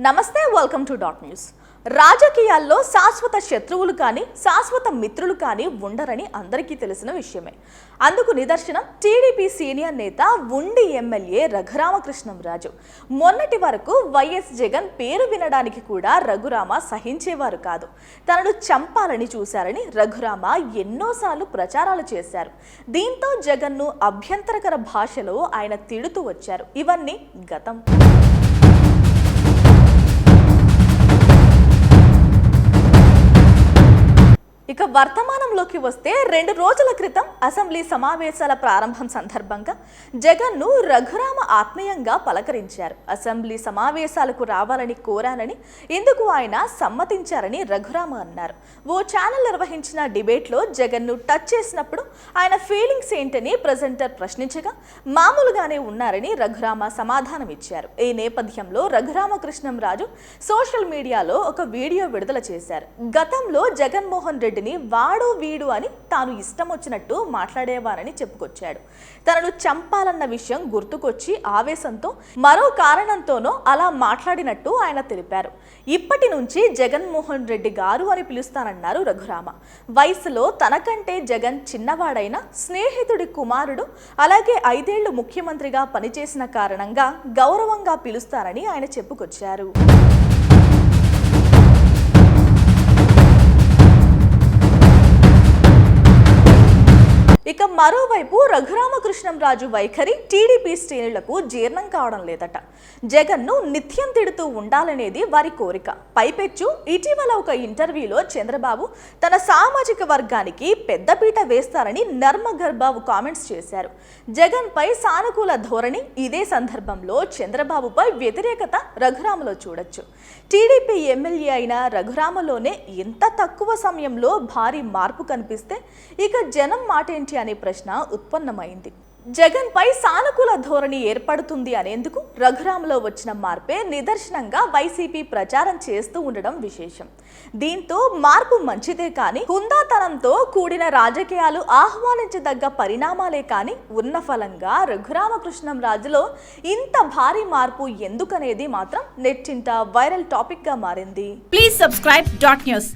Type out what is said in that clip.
నమస్తే, welcome to dot news. రాజకీయాల్లో శాశ్వత శత్రువులు కానీ శాశ్వత మిత్రులు కానీ ఉండరని అందరికీ తెలిసిన విషయమే. అందుకు నిదర్శనం టీడీపీ సీనియర్ నేత ఉండి ఎమ్మెల్యే రఘురామకృష్ణంరాజు. మొన్నటి వరకు వైఎస్ జగన్ పేరు వినడానికి కూడా రఘురామ సహించేవారు కాదు. తనను చంపాలని చూశారని రఘురామ ఎన్నోసార్లు ప్రచారాలు చేశారు. దీంతో జగన్ను అభ్యంతరకర భాషలో ఆయన తిడుతూ వచ్చారు. ఇవన్నీ గతం. ఇక వర్తమానంలోకి వస్తే 2 రోజుల క్రితం అసెంబ్లీ సమావేశాల ప్రారంభం సందర్భంగా జగన్ను రఘురామ ఆత్మీయంగా పలకరించారు. అసెంబ్లీ సమావేశాలకు రావాలని కోరానని, ఇందుకు ఆయన సమ్మతించారని రఘురామ అన్నారు. ఓ ఛానల్ నిర్వహించిన డిబేట్లో జగన్ను టచ్ చేసినప్పుడు ఆయన ఫీలింగ్స్ ఏంటని ప్రెజెంటర్ ప్రశ్నించగా మామూలుగానే ఉన్నారని రఘురామ సమాధానం ఇచ్చారు. ఈ నేపథ్యంలో రఘురామకృష్ణంరాజు సోషల్ మీడియాలో ఒక వీడియో విడుదల చేశారు. గతంలో జగన్మోహన్ రెడ్డి వాడు వీడు అని తాను ఇష్టం వచ్చినట్టు మాట్లాడేవారని చెప్పుకొచ్చాడు. తనను చంపాలన్న విషయం గుర్తుకొచ్చి ఆవేశంతో మరో కారణంతోనో అలా మాట్లాడినట్టు ఆయన తెలిపారు. ఇప్పటి నుంచి జగన్మోహన్ రెడ్డి గారు అని పిలుస్తానన్నారు రఘురామ. వయసులో తనకంటే జగన్ చిన్నవాడైన స్నేహితుడి కుమారుడు, అలాగే 5 ఏళ్లు ముఖ్యమంత్రిగా పనిచేసిన కారణంగా గౌరవంగా పిలుస్తారని ఆయన చెప్పుకొచ్చారు. ఇక మరోవైపు రఘురామకృష్ణంరాజు వైఖరి టీడీపీ శ్రేణులకు జీర్ణం కావడం లేదట. జగన్ను నిత్యం తిడుతూ ఉండాలనేది వారి కోరిక. పైపెచ్చు ఇటీవల ఒక ఇంటర్వ్యూలో చంద్రబాబు తన సామాజిక వర్గానికి పెద్దపీట వేస్తారని నర్మగర్భావు కామెంట్స్ చేశారు. జగన్ పై సానుకూల ధోరణి, ఇదే సందర్భంలో చంద్రబాబుపై వ్యతిరేకత రఘురామలో చూడొచ్చు. టీడీపీ ఎమ్మెల్యే అయిన రఘురామలోనే ఇంత తక్కువ సమయంలో భారీ మార్పు కనిపిస్తే ఇక జనం మాటేంటి అనే ప్రశ్న ఉత్పన్నమైంది. జగన్ పై సానుకూల ధోరణి ఏర్పడుతుంది అనేందుకు రఘురామలో వచ్చిన మార్పే నిదర్శనంగా వైసీపీ ప్రచారం చేస్తూ ఉండడం విశేషం. దీంతో మార్పు మంచిదే కానీ హుందాతనంతో కూడిన రాజకీయాలు ఆహ్వానించదగ్గ పరిణామాలే కానీ ఉన్న ఫలంగా రఘురామకృష్ణంరాజులో ఇంత భారీ మార్పు ఎందుకనేది మాత్రం నెట్టింట వైరల్ టాపిక్ గా మారింది. Please subscribe dot news.